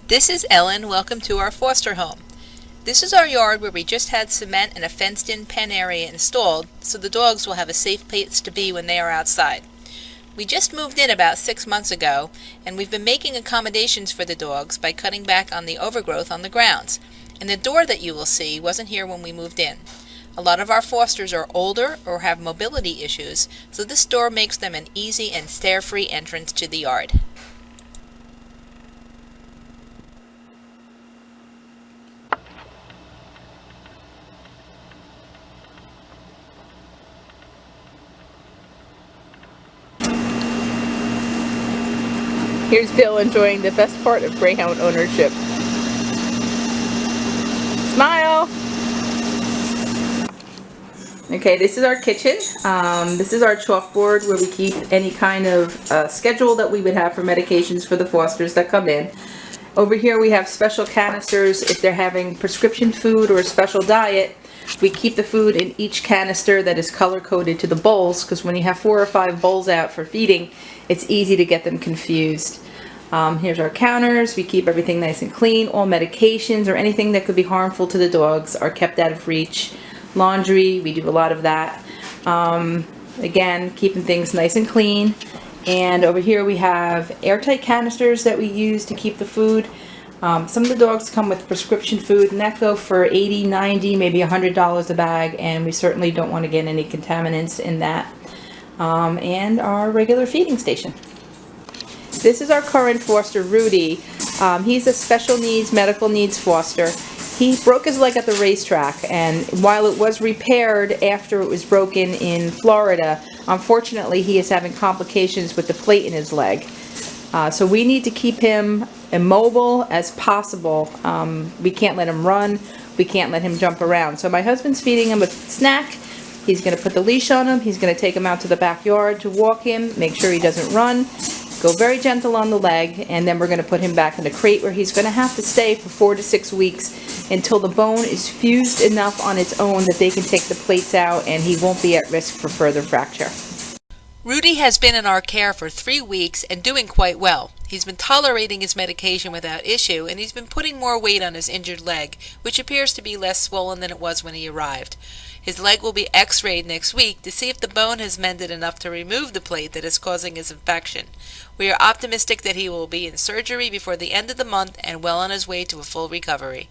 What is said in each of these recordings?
This is Ellen. Welcome to our foster home. This is our yard where we just had cement and a fenced-in pen area installed so the dogs will have a safe place to be when they are outside. We just moved in about 6 months ago, and we've been making accommodations for the dogs by cutting back on the overgrowth on the grounds. And the door that you will see wasn't here when we moved in. A lot of our fosters are older or have mobility issues, so this door makes them an easy and stair-free entrance to the yard. Here's Bill enjoying the best part of Greyhound ownership. Smile! Okay, this is our kitchen. This is our chalkboard where we keep any kind of schedule that we would have for medications for the fosters that come in. Over here we have special canisters if they're having prescription food or a special diet. We keep the food in each canister that is color-coded to the bowls, because when you have 4 or 5 bowls out for feeding, it's easy to get them confused. Here's our counters. We keep everything nice and clean. All medications or anything that could be harmful to the dogs are kept out of reach. Laundry, we do a lot of that. Again, keeping things nice and clean. And over here we have airtight canisters that we use to keep the food. Some of the dogs come with prescription food, and that go for $80, $90, maybe $100 a bag, and we certainly don't want to get any contaminants in that. And our regular feeding station. This is our current foster, Rudy. He's a special needs, medical needs foster. He broke his leg at the racetrack, and while it was repaired after it was broken in Florida, unfortunately he is having complications with the plate in his leg. So we need to keep him immobile as possible. We can't let him run. We can't let him jump around. So my husband's feeding him a snack. He's going to put the leash on him. He's going to take him out to the backyard to walk him, make sure he doesn't run. Go very gentle on the leg, and then we're going to put him back in a crate where he's going to have to stay for 4 to 6 weeks until the bone is fused enough on its own that they can take the plates out and he won't be at risk for further fracture. Rudy has been in our care for 3 weeks and doing quite well. He's been tolerating his medication without issue, and he's been putting more weight on his injured leg, which appears to be less swollen than it was when he arrived. His leg will be x-rayed next week to see if the bone has mended enough to remove the plate that is causing his infection. We are optimistic that he will be in surgery before the end of the month and well on his way to a full recovery.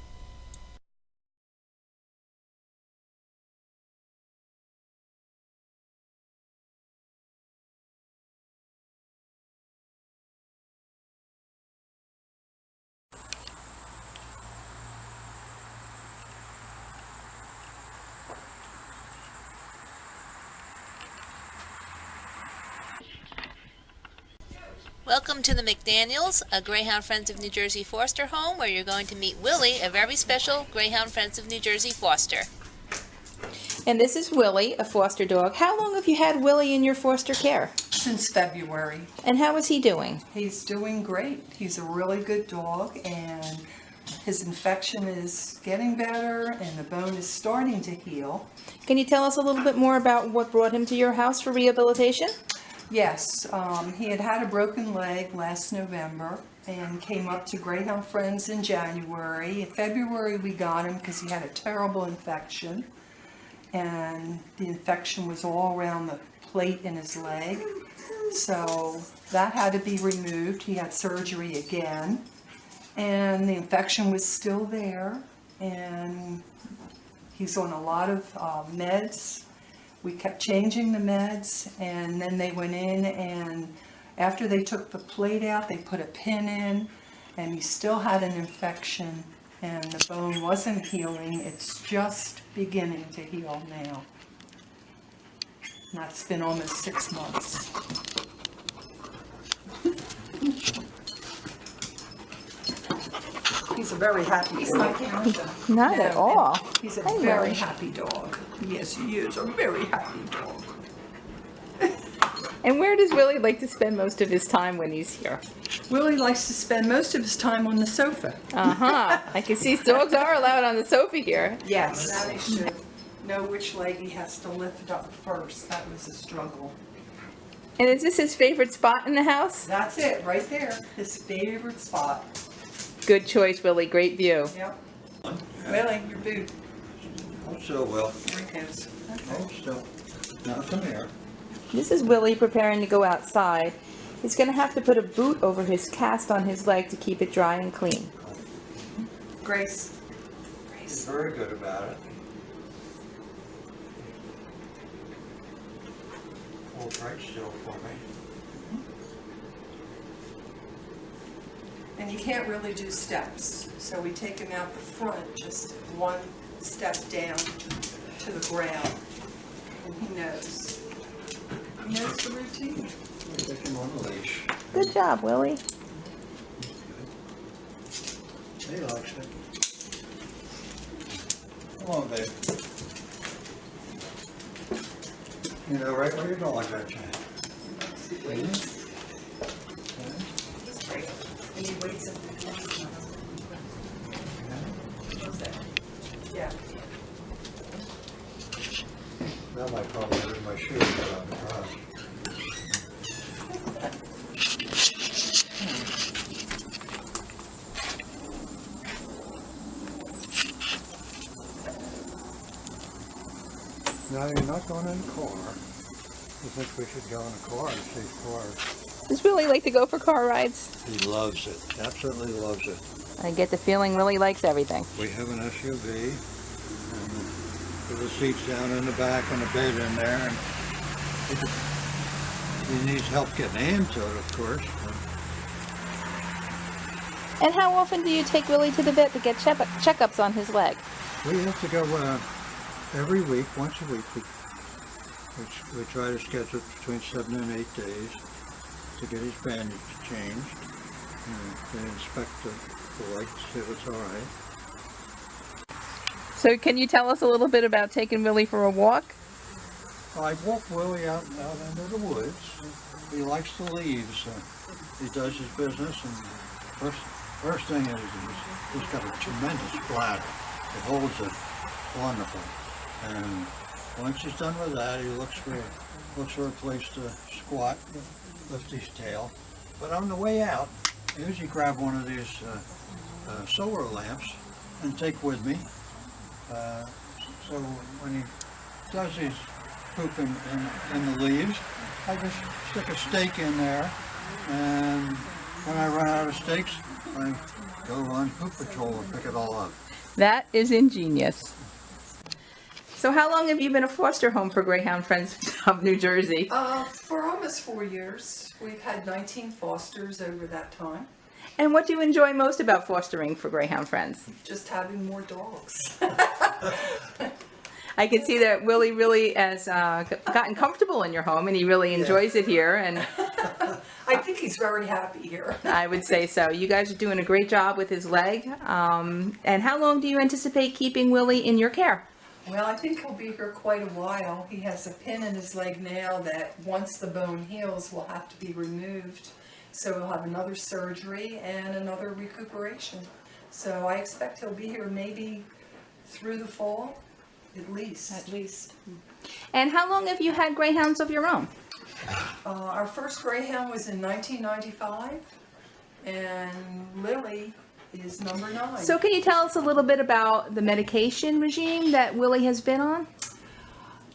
Welcome to the McDaniels, a Greyhound Friends of New Jersey foster home, where you're going to meet Willie, a very special Greyhound Friends of New Jersey foster. And this is Willie, a foster dog. How long have you had Willie in your foster care? Since February. And how is he doing? He's doing great. He's a really good dog, and his infection is getting better and the bone is starting to heal. Can you tell us a little bit more about what brought him to your house for rehabilitation? Yes, he had a broken leg last November and came up to Greyhound Friends in January. In February we got him because he had a terrible infection, and the infection was all around the plate in his leg. So that had to be removed. He had surgery again, and the infection was still there, and he's on a lot of meds. We kept changing the meds, and then they went in, and after they took the plate out, they put a pin in, and he still had an infection, and the bone wasn't healing. It's just beginning to heal now. And that's been almost 6 months. He's a very happy dog. Not at all. He's a very happy dog. Yes, he is a very happy dog. And where does Willie like to spend most of his time when he's here? Willie likes to spend most of his time on the sofa. Uh-huh. I can see dogs are allowed on the sofa here. Yes. Now they should know which leg he has to lift up first. That was a struggle. And is this his favorite spot in the house? That's it, right there. His favorite spot. Good choice, Willie. Great view. Yep. Willie, your boot. Hold still, Will. There it goes. Hold still. Now come here. This is Willie preparing to go outside. He's going to have to put a boot over his cast on his leg to keep it dry and clean. Grace. He's very good about it. Hold right still for me. And you can't really do steps, so we take him out the front, just one step down to the ground, and he knows. He knows the routine. Take him on the leash. Good job, Willie. He likes it. Come on, babe. You know right where you're going, don't you? And he waits at the Yeah. That might probably hurt my shoes around the garage. Now you're not going in the car. You think we should go in a car and see cars? Does Willie like to go for car rides? He loves it. Absolutely loves it. I get the feeling Willie likes everything. We have an SUV. And put the seats down in the back and a bed in there. And he needs help getting into it, of course. And how often do you take Willie to the vet to get checkups on his leg? We have to go every week, once a week. We try to schedule between 7 and 8 days to get his bandage changed. They inspect the leg to see if it's all right. So can you tell us a little bit about taking Willie for a walk? I walk Willie out into the woods. He likes the leaves. He does his business, and first thing is he's got a tremendous bladder. It holds it wonderful. And once he's done with that, he looks for a place to squat, lift his tail. But on the way out, I usually grab one of these solar lamps and take with me. So when he does his pooping in the leaves, I just stick a stake in there, and when I run out of stakes, I go on poop patrol and pick it all up. That is ingenious. So how long have you been a foster home for Greyhound Friends of New Jersey? For almost 4 years. We've had 19 fosters over that time. And what do you enjoy most about fostering for Greyhound Friends? Just having more dogs. I can see that Willie really has gotten comfortable in your home, and he really enjoys it here. And I think he's very happy here. I would say so. You guys are doing a great job with his leg. And how long do you anticipate keeping Willie in your care? Well, I think he'll be here quite a while. He has a pin in his leg now that once the bone heals will have to be removed. So he'll have another surgery and another recuperation. So I expect he'll be here maybe through the fall, at least. At least. And how long have you had greyhounds of your own? Our first greyhound was in 1995, and Lily is number 9. So can you tell us a little bit about the medication regime that Willie has been on?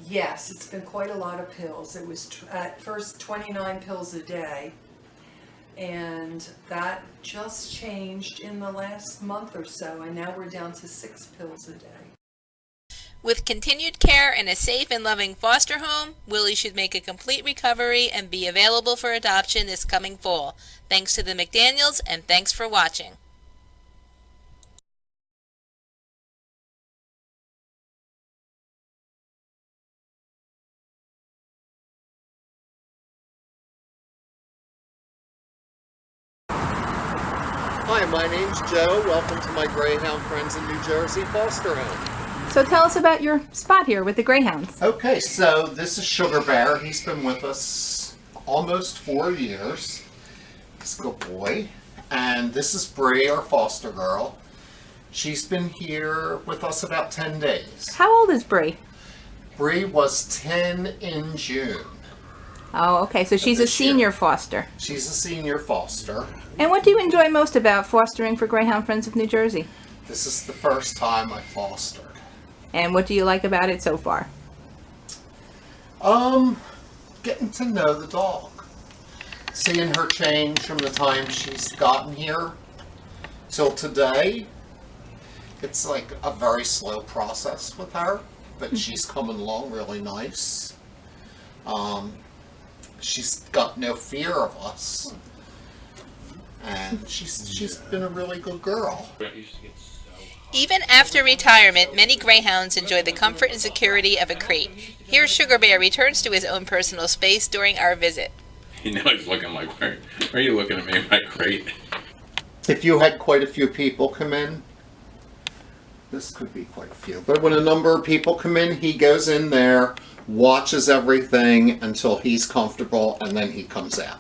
Yes, it's been quite a lot of pills. It was at first 29 pills a day, and that just changed in the last month or so, and now we're down to 6 pills a day. With continued care in a safe and loving foster home, Willie should make a complete recovery and be available for adoption this coming fall. Thanks to the McDaniels, and thanks for watching. Hi, my name's Joe. Welcome to my Greyhound Friends in New Jersey foster home. So tell us about your spot here with the greyhounds. Okay, so this is Sugar Bear. He's been with us almost 4 years. He's a good boy. And this is Bree, our foster girl. She's been here with us about 10 days. How old is Bree? Bree was 10 in June. Oh, okay. So she's a this year. senior foster. She's a senior foster. And what do you enjoy most about fostering for Greyhound Friends of New Jersey? This is the first time I fostered. And what do you like about it so far? Getting to know the dog. Seeing her change from the time she's gotten here till today. It's like a very slow process with her, but she's coming along really nice. She's got no fear of us. And she's been a really good girl. Even after retirement, many greyhounds enjoy the comfort and security of a crate. Here, Sugar Bear returns to his own personal space during our visit. You know he's looking like, why are you looking at me in my crate? If you had quite a few people come in, this could be quite a few, but when a number of people come in, he goes in there, watches everything until he's comfortable, and then he comes out.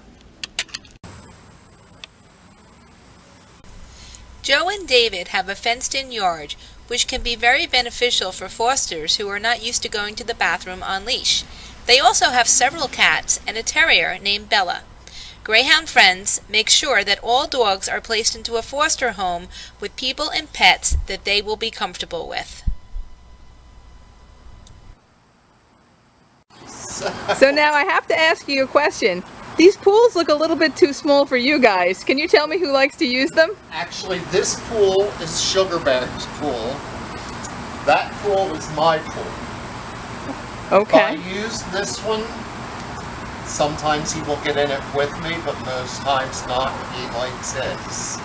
Joe and David have a fenced-in yard, which can be very beneficial for fosters who are not used to going to the bathroom on leash. They also have several cats and a terrier named Bella. Greyhound Friends makes sure that all dogs are placed into a foster home with people and pets that they will be comfortable with. So now I have to ask you a question. These pools look a little bit too small for you guys. Can you tell me who likes to use them? Actually, this pool is Sugar Bear's pool. That pool is my pool. Okay. If I use this one, sometimes he will get in it with me, but most times not. He likes his.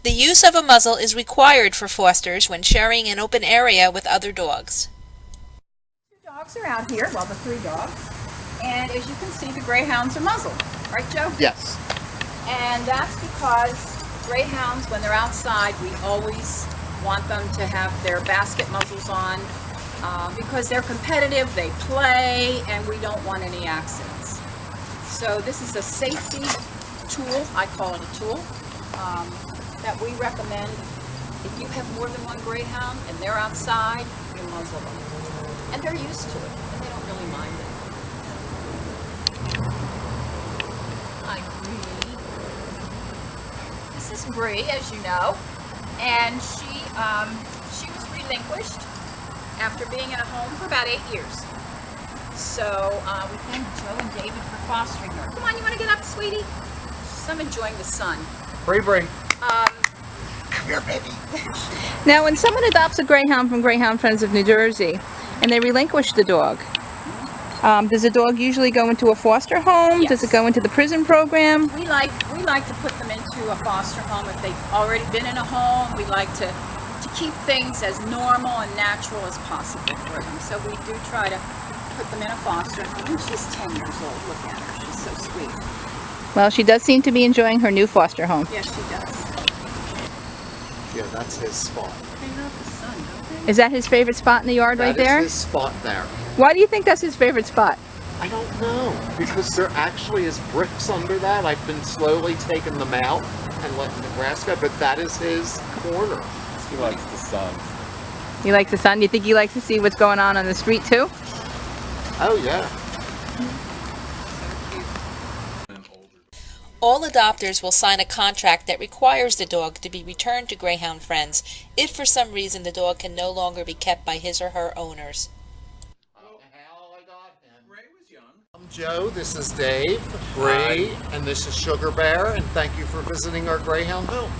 The use of a muzzle is required for fosters when sharing an open area with other dogs. Two dogs are out here, well, the three dogs. And as you can see, the greyhounds are muzzled. Right, Joe? Yes. And that's because greyhounds, when they're outside, we always want them to have their basket muzzles on because they're competitive, they play, and we don't want any accidents. So this is a safety tool, I call it a tool, that we recommend. If you have more than one greyhound and they're outside, you muzzle them. And they're used to it, and they don't really mind it. Hi, Bree. This is Bree, as you know, and she was relinquished after being in a home for about 8 years. So we thank Joe and David for fostering her. Come on, you want to get up, sweetie? I'm enjoying the sun. Bree. Come here, baby. Now, when someone adopts a greyhound from Greyhound Friends of New Jersey and they relinquish the dog, does the dog usually go into a foster home? Yes. Does it go into the prison program? We like to put them into a foster home if they've already been in a home. We like to keep things as normal and natural as possible for them. So we do try to put them in a foster home. And she's 10 years old. Look at her. She's so sweet. Well, she does seem to be enjoying her new foster home. Yes, she does. Yeah, that's his spot. They love the sun, don't they? Is that his favorite spot in the yard right there? That is his spot there. Why do you think that's his favorite spot? I don't know, because there actually is bricks under that. I've been slowly taking them out and letting the grass go, but that is his corner. He likes the sun. He likes the sun. Do you think he likes to see what's going on the street too? Oh, yeah. All adopters will sign a contract that requires the dog to be returned to Greyhound Friends if for some reason the dog can no longer be kept by his or her owners. I'm Joe, this is Dave, Bree, and this is Sugar Bear, and thank you for visiting our Greyhound home.